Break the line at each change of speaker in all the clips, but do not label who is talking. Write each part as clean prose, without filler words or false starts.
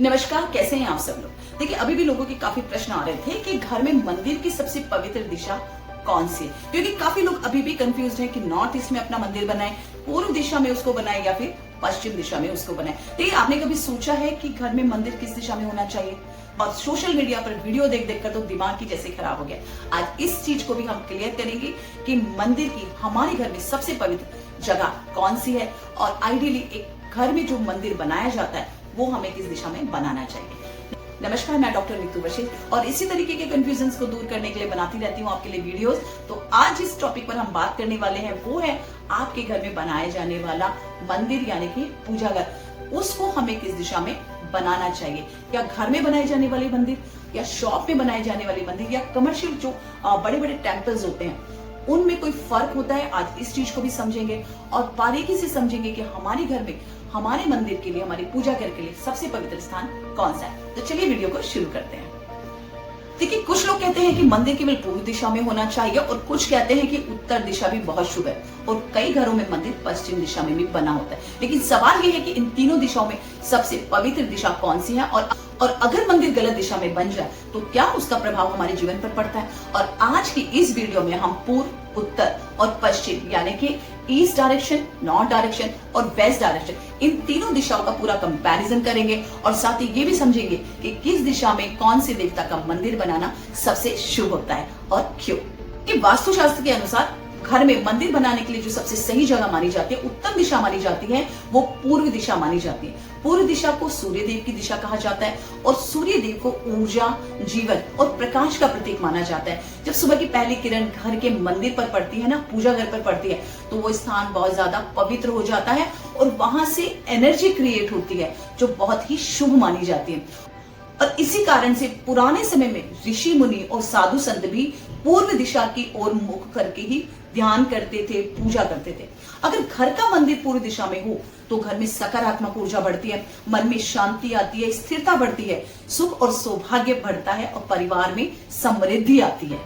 नमस्कार, कैसे हैं आप सब लोग। देखिए, अभी भी लोगों के काफी प्रश्न आ रहे थे कि घर में मंदिर की सबसे पवित्र दिशा कौन सी है, क्योंकि काफी लोग अभी भी कंफ्यूज हैं कि नॉर्थ ईस्ट में अपना मंदिर बनाए, पूर्व दिशा में उसको बनाए या फिर पश्चिम दिशा में उसको बनाए। देखिए, आपने कभी सोचा है कि घर में मंदिर किस दिशा में होना चाहिए? और सोशल मीडिया पर वीडियो देख देख कर तो दिमाग की जैसे खराब हो गया। आज इस चीज को भी हम क्लियर करेंगे कि मंदिर की हमारे घर में सबसे पवित्र जगह कौन सी है, और आइडियली एक घर में जो मंदिर बनाया जाता है वो हमें किस दिशा में बनाना चाहिए। नमस्कार, मैं डॉक्टर नीतू बशीर और इसी तरीके के कंफ्यूजन्स को दूर करने के लिए बनाती रहती हूँ आपके लिए वीडियोस। तो आज जिस टॉपिक पर हम बात करने वाले हैं वो है आपके घर में बनाया जाने वाला मंदिर यानी कि पूजा घर, उसको हमें किस दिशा में बनाना चाहिए। या घर में बनाए जाने वाले मंदिर, या शॉप में बनाए जाने वाले मंदिर, या कमर्शियल जो बड़े बड़े टेम्पल्स होते हैं उनमें कोई फर्क होता है। आज इस चीज को भी समझेंगे और बारीकी से समझेंगे कि हमारे घर में, हमारे मंदिर के लिए, हमारी पूजा घर के लिए सबसे पवित्र स्थान कौन सा है। तो चलिए वीडियो को शुरू करते हैं। देखिए, कुछ लोग कहते हैं कि मंदिर केवल पूर्व दिशा में होना चाहिए और कुछ कहते हैं कि उत्तर दिशा भी बहुत शुभ है, और कई घरों में मंदिर पश्चिम दिशा में भी बना होता है। लेकिन सवाल यह है कि इन तीनों दिशाओं में सबसे पवित्र दिशा कौन सी है, और अगर मंदिर गलत दिशा में बन जाए तो क्या उसका प्रभाव हमारे जीवन पर पड़ता है। और आज की इस वीडियो में हम पूर्व, उत्तर और पश्चिम यानी कि ईस्ट डायरेक्शन, नॉर्थ डायरेक्शन और वेस्ट डायरेक्शन, इन तीनों दिशाओं का पूरा कंपैरिजन करेंगे और साथ ही ये भी समझेंगे कि किस दिशा में कौन से देवता का मंदिर बनाना सबसे शुभ होता है और क्यों। कि वास्तुशास्त्र के अनुसार घर में मंदिर बनाने के लिए जो सबसे सही जगह मानी जाती है, उत्तम दिशा मानी जाती है, वो पूर्व दिशा मानी जाती है। पूर्व दिशा को सूर्य देव की दिशा कहा जाता है और सूर्य देव को ऊर्जा, जीवन और प्रकाश का प्रतीक माना जाता है। जब सुबह की पहली किरण घर के मंदिर पर पड़ती है ना, पूजा घर पर पड़ती है, तो वो स्थान बहुत ज्यादा पवित्र हो जाता है और वहां से एनर्जी क्रिएट होती है जो बहुत ही शुभ मानी जाती है। और इसी कारण से पुराने समय में ऋषि मुनि और साधु संत भी पूर्व दिशा की ओर मुख करके ही ध्यान करते थे, पूजा करते थे। अगर घर का मंदिर पूर्व दिशा में हो तो घर में सकारात्मक ऊर्जा बढ़ती है, मन में शांति आती है, स्थिरता बढ़ती है, सुख और सौभाग्य बढ़ता है और परिवार में समृद्धि आती है।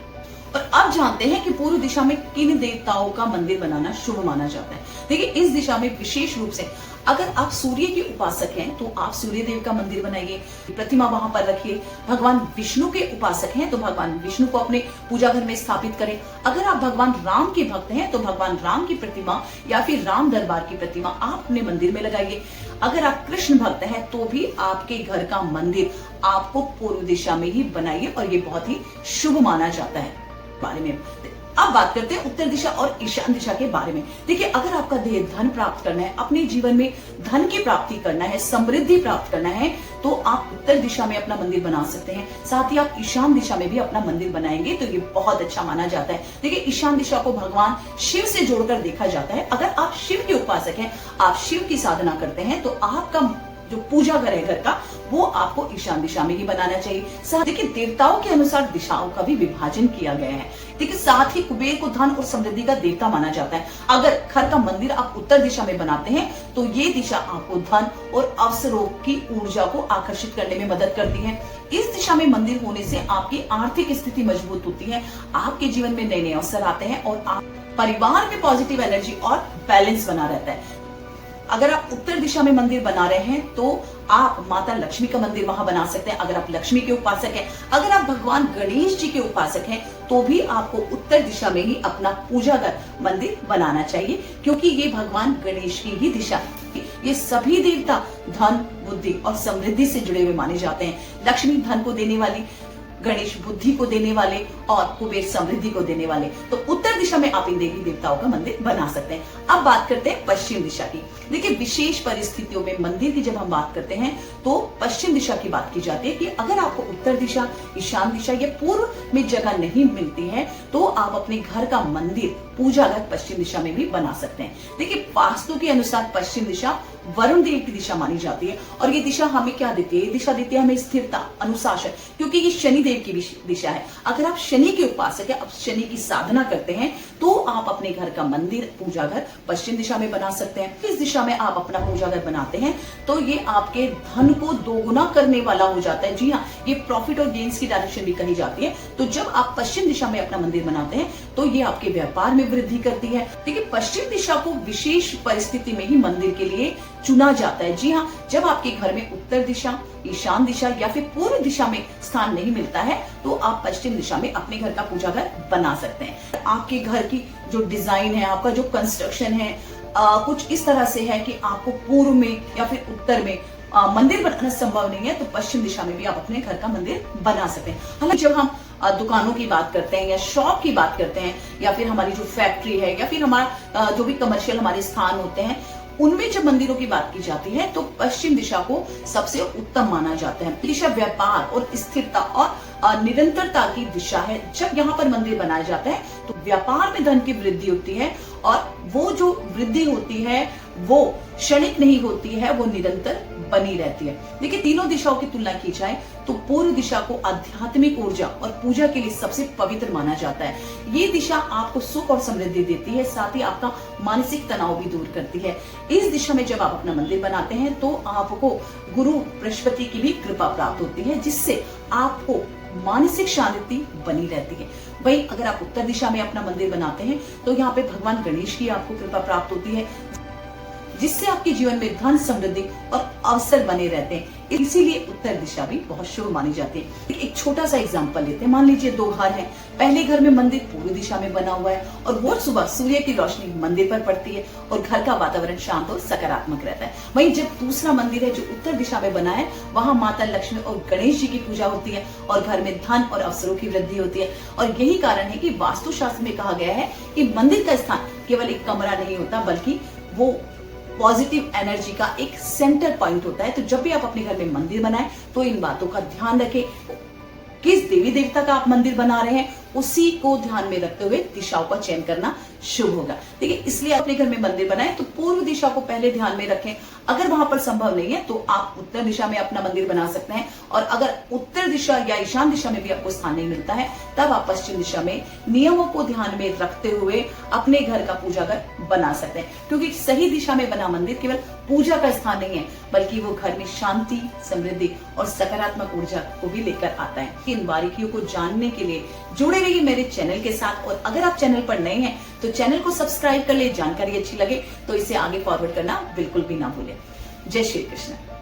और अब जानते हैं कि पूर्व दिशा में किन देवताओं का मंदिर बनाना शुभ माना जाता है। देखिए, इस दिशा में विशेष रूप से अगर आप सूर्य के उपासक हैं तो आप सूर्य देव का मंदिर बनाइए, प्रतिमा वहां पर रखिए। भगवान विष्णु के उपासक हैं तो भगवान विष्णु को अपने पूजा घर में स्थापित करें। अगर आप भगवान राम के भक्त हैं तो भगवान राम की प्रतिमा या फिर राम दरबार की प्रतिमा आप अपने मंदिर में लगाइए। अगर आप कृष्ण भक्त हैं तो भी आपके घर का मंदिर आपको पूर्व दिशा में ही बनाइए और ये बहुत ही शुभ माना जाता है। बारे में अब बात करते हैं उत्तर दिशा और ईशान दिशा के बारे में। देखिए, अगर आपका ध्येय धन प्राप्त करना है, अपने जीवन में धन की प्राप्ति करना है, समृद्धि प्राप्त करना है, तो आप उत्तर दिशा में अपना मंदिर बना सकते हैं। साथ ही आप ईशान दिशा में भी अपना मंदिर बनाएंगे तो ये बहुत अच्छा माना जाता है। देखिए, ईशान दिशा को भगवान शिव से जोड़कर देखा जाता है। अगर आप शिव के उपासक हैं, आप शिव की साधना करते हैं, तो आपका जो पूजा घर है घर का, वो आपको ईशान दिशा में ही बनाना चाहिए। साथ देखिए, देवताओं के अनुसार दिशाओं का भी विभाजन किया गया है। देखिए, साथ ही कुबेर को धन और समृद्धि का देवता माना जाता है। अगर घर का मंदिर आप उत्तर दिशा में बनाते हैं तो ये दिशा आपको धन और अवसरों की ऊर्जा को आकर्षित करने में मदद करती है। इस दिशा में मंदिर होने से आपकी आर्थिक स्थिति मजबूत होती है, आपके जीवन में नए नए अवसर आते हैं और आप परिवार में पॉजिटिव एनर्जी और बैलेंस बना रहता है। अगर आप उत्तर दिशा में मंदिर बना रहे हैं तो आप माता लक्ष्मी का मंदिर वहां बना सकते हैं। अगर आप लक्ष्मी के उपासक हैं, अगर आप भगवान गणेश जी के उपासक हैं, तो भी आपको उत्तर दिशा में ही अपना पूजा घर मंदिर बनाना चाहिए, क्योंकि ये भगवान गणेश की ही दिशा है। ये सभी देवता धन, बुद्धि और समृद्धि से जुड़े हुए माने जाते हैं। लक्ष्मी धन को देने वाली, गणेश बुद्धि को देने वाले और कुबेर समृद्धि को देने वाले। तो उत्तर दिशा में आप इन देवी देवताओं का मंदिर बना सकते हैं। अब बात करते हैं पश्चिम दिशा की। देखिए, विशेष परिस्थितियों में मंदिर की जब हम बात करते हैं तो पश्चिम दिशा की बात की जाती है कि अगर आपको उत्तर दिशा, ईशान दिशा या पूर्व में जगह नहीं मिलती है तो आप अपने घर का मंदिर, पूजा घर पश्चिम दिशा में भी बना सकते हैं। देखिए, वास्तु के अनुसार पश्चिम दिशा वरुण देव की दिशा मानी जाती है और ये दिशा हमें क्या देती है? ये दिशा देती है हमें स्थिरता, अनुशासन, क्योंकि ये शनि देव की दिशा है। अगर आप शनि के उपासक है, आप शनि की साधना करते हैं, तो आप अपने घर का मंदिर, पूजा घर पश्चिम दिशा में बना सकते हैं। किस दिशा में आप अपना पूजा घर बनाते हैं तो ये आपके धन को दोगुना करने वाला हो जाता है। जी हाँ, ये प्रॉफिट और गेन्स की डायरेक्शन भी कही जाती है। तो जब आप पश्चिम दिशा में अपना मंदिर बनाते हैं तो ये आपके व्यापार में वृद्धि करती है। देखिए, पश्चिम दिशा को विशेष परिस्थिति में ही मंदिर के लिए चुना जाता है। जी हाँ, जब आपके घर में उत्तर दिशा, ईशान दिशा या फिर पूर्व दिशा में स्थान नहीं मिलता है तो आप पश्चिम दिशा में अपने घर का पूजा घर बना सकते हैं। आपके घर की जो डिजाइन है, आपका जो कंस्ट्रक्शन है, कुछ इस तरह से है कि आपको पूर्व में या फिर उत्तर में मंदिर बनाना संभव नहीं है, तो पश्चिम दिशा में भी आप अपने घर का मंदिर बना सकते हैं। हालांकि जब हम दुकानों की बात करते हैं या शॉप की बात करते हैं या फिर हमारी जो फैक्ट्री है या फिर हमारा जो भी कमर्शियल हमारे स्थान होते हैं, उनमें जब मंदिरों की बात की जाती है तो पश्चिम दिशा को सबसे उत्तम माना जाता है। दिशा व्यापार और स्थिरता और निरंतरता की दिशा है। जब यहाँ पर मंदिर बनाया जाता है तो व्यापार में धन की वृद्धि होती है और वो जो वृद्धि होती है वो क्षणिक नहीं होती है, वो निरंतर बनी रहती है। देखिए, तीनों दिशाओं की तुलना की जाए तो पूर्व दिशा को आध्यात्मिक ऊर्जा और पूजा के लिए सबसे पवित्र माना जाता है। ये दिशा आपको सुख और समृद्धि देती है, साथ ही आपका मानसिक तनाव भी दूर करती है। इस दिशा में जब आप अपना मंदिर बनाते हैं तो आपको गुरु बृहस्पति की भी कृपा प्राप्त होती है, जिससे आपको मानसिक शांति बनी रहती है। वहीं अगर आप उत्तर दिशा में अपना मंदिर बनाते हैं तो यहाँ पे भगवान गणेश की आपको कृपा प्राप्त होती है, जिससे आपके जीवन में धन, समृद्धि और अवसर बने रहते हैं। इसीलिए उत्तर दिशा भी बहुत शुभ मानी जाती है। एक छोटा सा एग्जांपल लेते हैं। मान लीजिए 2 घर हैं। पहले घर में मंदिर पूर्व दिशा में बना हुआ है और रोज सुबह सूर्य की रोशनी मंदिर पर पड़ती है और घर का वातावरण शांत और सकारात्मक रहता है। वहीं जब दूसरा मंदिर है जो उत्तर दिशा में बना है, वहां माता लक्ष्मी और गणेश जी की पूजा होती है और घर में धन और अवसरों की वृद्धि होती है। और यही कारण है कि वास्तुशास्त्र में कहा गया है कि मंदिर का स्थान केवल एक कमरा नहीं होता, बल्कि वो पॉजिटिव एनर्जी का एक सेंटर पॉइंट होता है। तो जब भी आप अपने घर में मंदिर बनाएं तो इन बातों का ध्यान रखें। किस देवी देवता का आप मंदिर बना रहे हैं उसी को ध्यान में रखते हुए दिशाओं का चयन करना शुभ होगा। देखिए, इसलिए अपने घर में मंदिर बनाएं तो पूर्व दिशा को पहले ध्यान में रखें। अगर वहां पर संभव नहीं है तो आप उत्तर दिशा में अपना मंदिर बना सकते हैं, और अगर उत्तर दिशा या ईशान दिशा में भी आपको स्थान नहीं मिलता है तब आप पश्चिम दिशा में नियमों को ध्यान में रखते हुए अपने घर का पूजा घर बना सकते हैं। क्योंकि सही दिशा में बना मंदिर केवल पूजा का स्थान नहीं है, बल्कि वो घर में शांति, समृद्धि और सकारात्मक ऊर्जा को भी लेकर आता है। इन बारीकियों को जानने के लिए जुड़े रहिए मेरे चैनल के साथ, और अगर आप चैनल पर नए हैं तो चैनल को सब्सक्राइब कर ले। जानकारी अच्छी लगे तो इसे आगे फॉरवर्ड करना बिल्कुल भी ना भूलें। जय श्री कृष्ण।